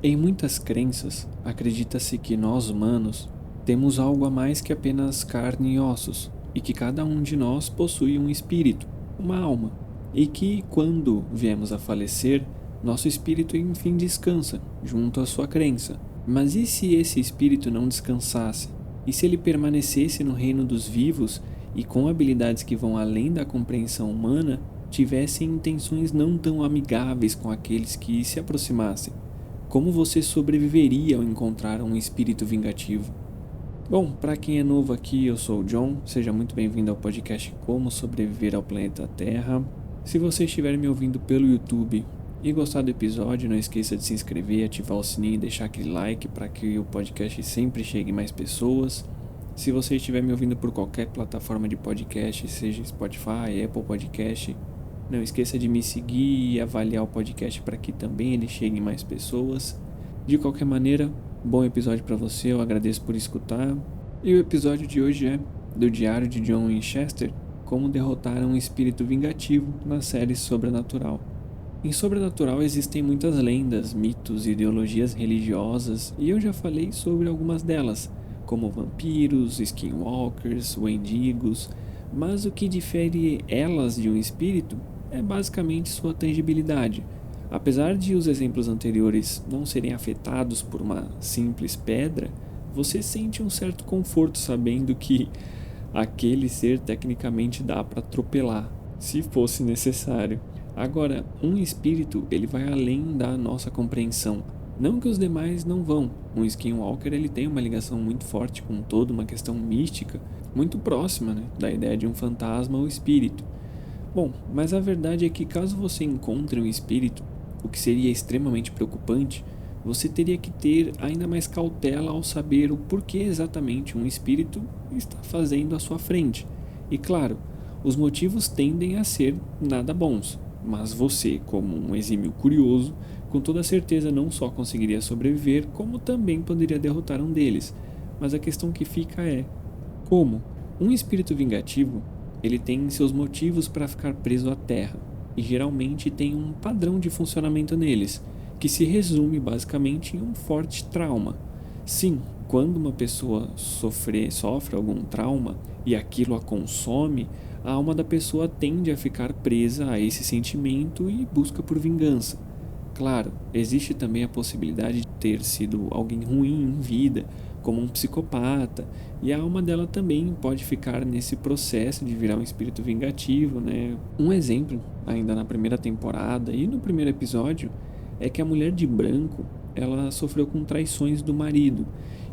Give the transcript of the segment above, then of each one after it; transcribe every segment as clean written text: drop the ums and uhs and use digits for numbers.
Em muitas crenças, acredita-se que nós humanos temos algo a mais que apenas carne e ossos, e que cada um de nós possui um espírito, uma alma, e que, quando viemos a falecer, nosso espírito enfim descansa, junto à sua crença. Mas e se esse espírito não descansasse? E se ele permanecesse no reino dos vivos e com habilidades que vão além da compreensão humana, tivesse intenções não tão amigáveis com aqueles que se aproximassem? Como você sobreviveria ao encontrar um espírito vingativo? Bom, para quem é novo aqui, eu sou o John, seja muito bem-vindo ao podcast Como Sobreviver ao Planeta Terra. Se você estiver me ouvindo pelo YouTube e gostar do episódio, não esqueça de se inscrever, ativar o sininho e deixar aquele like para que o podcast sempre chegue a mais pessoas. Se você estiver me ouvindo por qualquer plataforma de podcast, seja Spotify, Apple Podcast, não esqueça de me seguir e avaliar o podcast para que também ele chegue em mais pessoas. De qualquer maneira, bom episódio para você, eu agradeço por escutar. E o episódio de hoje é do Diário de John Winchester, como derrotar um espírito vingativo na série Sobrenatural. Em Sobrenatural existem muitas lendas, mitos e ideologias religiosas, e eu já falei sobre algumas delas, como vampiros, skinwalkers, wendigos, mas o que difere elas de um espírito é basicamente sua tangibilidade. Apesar de os exemplos anteriores não serem afetados por uma simples pedra, você sente um certo conforto sabendo que aquele ser tecnicamente dá para atropelar, se fosse necessário. Agora, um espírito ele vai além da nossa compreensão. Não que os demais não vão. Um skinwalker ele tem uma ligação muito forte com toda uma questão mística, muito próxima, da ideia de um fantasma ou espírito. Bom, mas a verdade é que caso você encontre um espírito, o que seria extremamente preocupante, você teria que ter ainda mais cautela ao saber o porquê exatamente um espírito está fazendo à sua frente. E claro, os motivos tendem a ser nada bons, mas você, como um exímio curioso, com toda certeza não só conseguiria sobreviver, como também poderia derrotar um deles. Mas a questão que fica é: como? Um espírito vingativo ele tem seus motivos para ficar preso à Terra, e geralmente tem um padrão de funcionamento neles, que se resume basicamente em um forte trauma. Sim, quando uma pessoa sofre algum trauma e aquilo a consome, a alma da pessoa tende a ficar presa a esse sentimento e busca por vingança. Claro, existe também a possibilidade de ter sido alguém ruim em vida, como um psicopata, e a alma dela também pode ficar nesse processo de virar um espírito vingativo, Um exemplo, ainda na primeira temporada e no primeiro episódio, é que a mulher de branco, ela sofreu com traições do marido,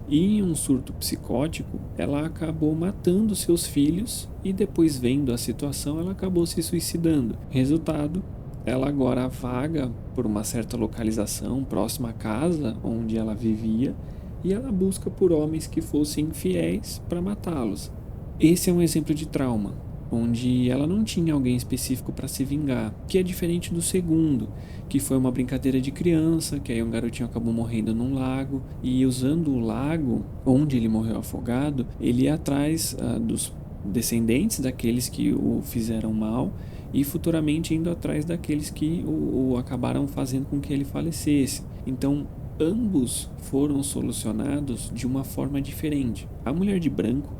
e em um surto psicótico, ela acabou matando seus filhos e depois vendo a situação, ela acabou se suicidando. Resultado, ela agora vaga por uma certa localização próxima à casa onde ela vivia, e ela busca por homens que fossem fiéis para matá-los. Esse é um exemplo de trauma, onde ela não tinha alguém específico para se vingar, que é diferente do segundo, que foi uma brincadeira de criança, que aí um garotinho acabou morrendo num lago, e usando o lago onde ele morreu afogado, ele ia atrás dos descendentes daqueles que o fizeram mal, e futuramente indo atrás daqueles que o acabaram fazendo com que ele falecesse. Então, ambos foram solucionados de uma forma diferente. A mulher de branco,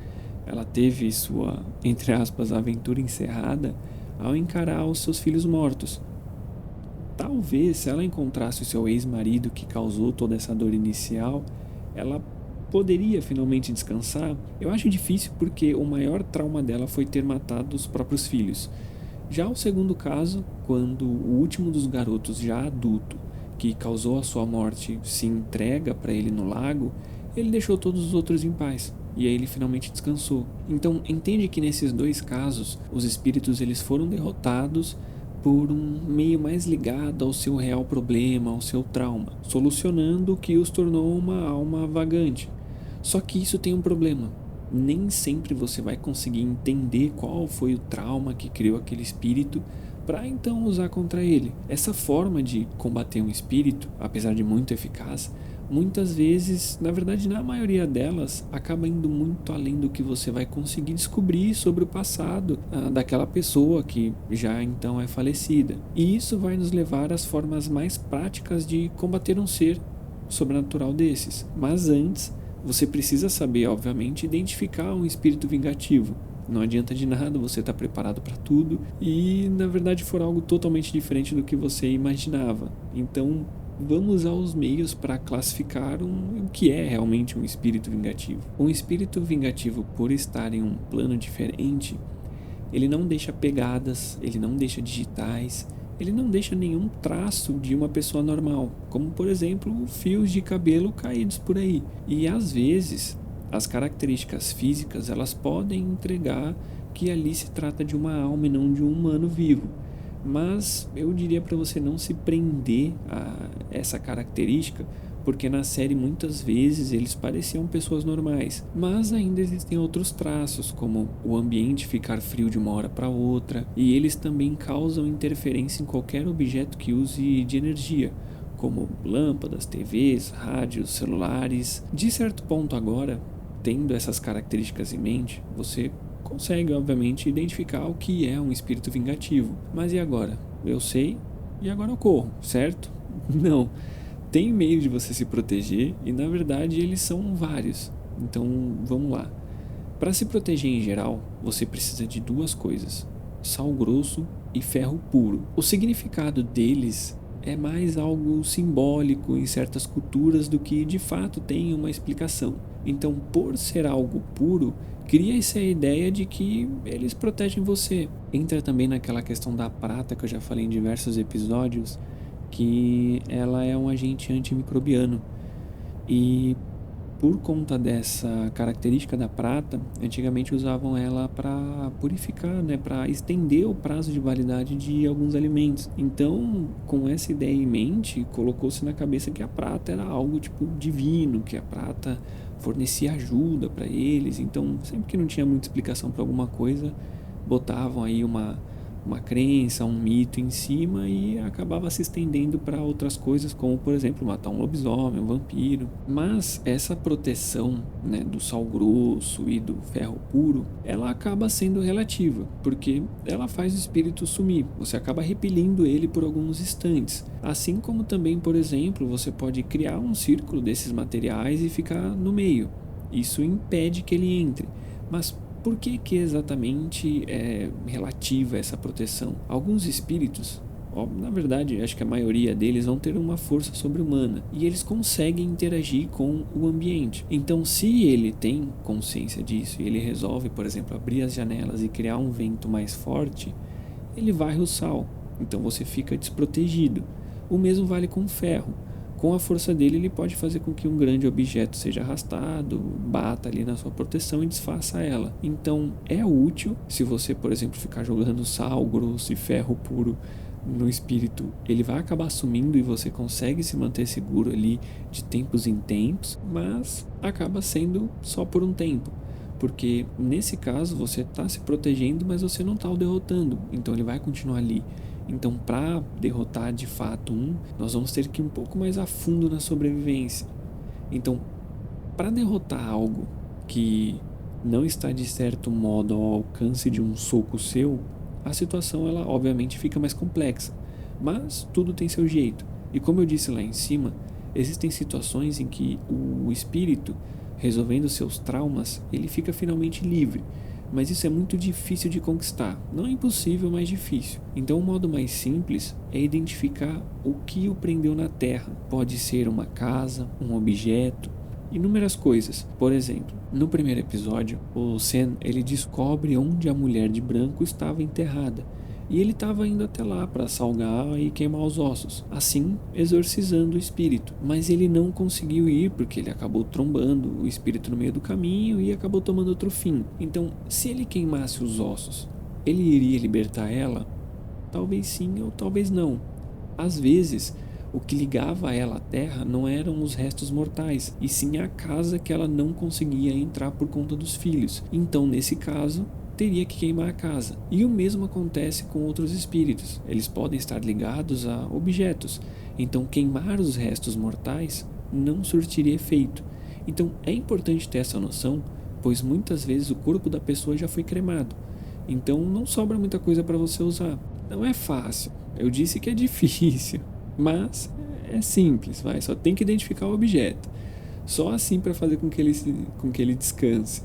ela teve sua, entre aspas, aventura encerrada ao encarar os seus filhos mortos. Talvez, se ela encontrasse o seu ex-marido que causou toda essa dor inicial, ela poderia finalmente descansar. Eu acho difícil porque o maior trauma dela foi ter matado os próprios filhos. Já o segundo caso, quando o último dos garotos, já adulto, que causou a sua morte, se entrega para ele no lago, ele deixou todos os outros em paz. E aí ele finalmente descansou. Então, entende que nesses dois casos, os espíritos eles foram derrotados por um meio mais ligado ao seu real problema, ao seu trauma, solucionando o que os tornou uma alma vagante. Só que isso tem um problema. Nem sempre você vai conseguir entender qual foi o trauma que criou aquele espírito para então usar contra ele. Essa forma de combater um espírito, apesar de muito eficaz, muitas vezes, na verdade na maioria delas, acaba indo muito além do que você vai conseguir descobrir sobre o passado daquela pessoa que já então é falecida. E isso vai nos levar às formas mais práticas de combater um ser sobrenatural desses. Mas antes, você precisa saber, obviamente, identificar um espírito vingativo. Não adianta de nada você estar preparado para tudo e, na verdade, for algo totalmente diferente do que você imaginava. Então, vamos usar os meios para classificar o que é realmente um espírito vingativo. Um espírito vingativo, por estar em um plano diferente, ele não deixa pegadas, ele não deixa digitais, ele não deixa nenhum traço de uma pessoa normal, como por exemplo fios de cabelo caídos por aí. E às vezes as características físicas elas podem entregar que ali se trata de uma alma e não de um humano vivo. Mas eu diria para você não se prender a essa característica, porque na série muitas vezes eles pareciam pessoas normais, mas ainda existem outros traços, como o ambiente ficar frio de uma hora para outra, e eles também causam interferência em qualquer objeto que use de energia, como lâmpadas, TVs, rádios, celulares. De certo ponto agora, tendo essas características em mente, você consegue obviamente identificar o que é um espírito vingativo. Mas e agora? Eu sei e agora eu corro, certo? Não. Tem meio de você se proteger e na verdade eles são vários. Então vamos lá. Para se proteger em geral, você precisa de duas coisas: sal grosso e ferro puro. O significado deles é mais algo simbólico em certas culturas do que de fato tem uma explicação. Então, por ser algo puro, cria-se a ideia de que eles protegem você. Entra também naquela questão da prata que eu já falei em diversos episódios, que ela é um agente antimicrobiano. E por conta dessa característica da prata, antigamente usavam ela para purificar, né, para estender o prazo de validade de alguns alimentos. Então, com essa ideia em mente, colocou-se na cabeça que a prata era algo tipo divino, que a prata fornecia ajuda para eles. Então, sempre que não tinha muita explicação para alguma coisa, botavam aí uma crença, um mito em cima e acabava se estendendo para outras coisas, como por exemplo matar um lobisomem, um vampiro. Mas essa proteção, né, do sal grosso e do ferro puro, ela acaba sendo relativa, porque ela faz o espírito sumir, você acaba repelindo ele por alguns instantes. Assim como também, por exemplo, você pode criar um círculo desses materiais e ficar no meio. Isso impede que ele entre. Mas por que exatamente é relativa essa proteção? Alguns espíritos, na verdade, acho que a maioria deles vão ter uma força sobre-humana e eles conseguem interagir com o ambiente. Então, se ele tem consciência disso e ele resolve, por exemplo, abrir as janelas e criar um vento mais forte, ele varre o sal. Então você fica desprotegido. O mesmo vale com o ferro. Com a força dele, ele pode fazer com que um grande objeto seja arrastado, bata ali na sua proteção e desfaça ela. Então, é útil se você, por exemplo, ficar jogando sal grosso e ferro puro no espírito, ele vai acabar sumindo e você consegue se manter seguro ali de tempos em tempos, mas acaba sendo só por um tempo. Porque nesse caso você está se protegendo, mas você não está o derrotando, então ele vai continuar ali. Então, para derrotar de fato nós vamos ter que ir um pouco mais a fundo na sobrevivência. Então, para derrotar algo que não está de certo modo ao alcance de um soco seu, a situação ela obviamente fica mais complexa, mas tudo tem seu jeito. E como eu disse lá em cima, existem situações em que o espírito, resolvendo seus traumas, ele fica finalmente livre. Mas isso é muito difícil de conquistar. Não é impossível, mas difícil. Então o modo mais simples é identificar o que o prendeu na Terra. Pode ser uma casa, um objeto, inúmeras coisas. Por exemplo, no primeiro episódio, o Sen ele descobre onde a mulher de branco estava enterrada. E ele estava indo até lá para salgar e queimar os ossos, assim exorcizando o espírito. Mas ele não conseguiu ir porque ele acabou trombando o espírito no meio do caminho e acabou tomando outro fim. Então, se ele queimasse os ossos, ele iria libertar ela? Talvez sim ou talvez não. Às vezes, o que ligava ela à terra não eram os restos mortais, e sim a casa que ela não conseguia entrar por conta dos filhos. Então, nesse caso, teria que queimar a casa. E o mesmo acontece com outros espíritos. Eles podem estar ligados a objetos. Então, queimar os restos mortais não surtiria efeito. Então, é importante ter essa noção, pois muitas vezes o corpo da pessoa já foi cremado. Então, não sobra muita coisa para você usar. Não é fácil. Eu disse que é difícil, mas É simples, só tem que identificar o objeto. Só assim para fazer com que ele descanse.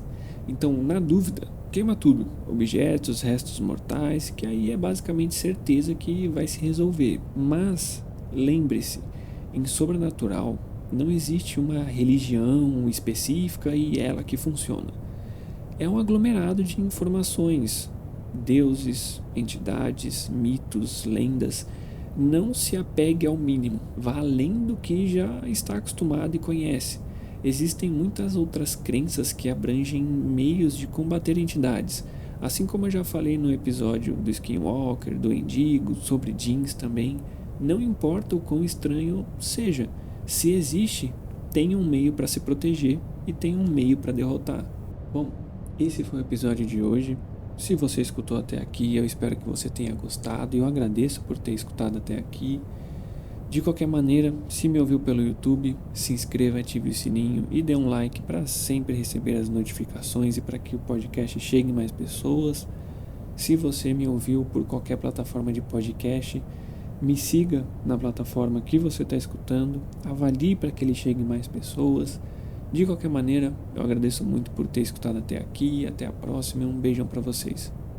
Então, na dúvida, queima tudo, objetos, restos mortais, que aí é basicamente certeza que vai se resolver. Mas lembre-se, em sobrenatural não existe uma religião específica e ela que funciona. É um aglomerado de informações, deuses, entidades, mitos, lendas. Não se apegue ao mínimo, vá além do que já está acostumado e conhece. Existem muitas outras crenças que abrangem meios de combater entidades, assim como eu já falei no episódio do Skinwalker, do Endigo, sobre jeans também. Não importa o quão estranho seja, se existe, tem um meio para se proteger e tem um meio para derrotar. Bom, esse foi o episódio de hoje. Se você escutou até aqui, eu espero que você tenha gostado e eu agradeço por ter escutado até aqui. De qualquer maneira, se me ouviu pelo YouTube, se inscreva, ative o sininho e dê um like para sempre receber as notificações e para que o podcast chegue em mais pessoas. Se você me ouviu por qualquer plataforma de podcast, me siga na plataforma que você está escutando, avalie para que ele chegue em mais pessoas. De qualquer maneira, eu agradeço muito por ter escutado até aqui, até a próxima e um beijão para vocês.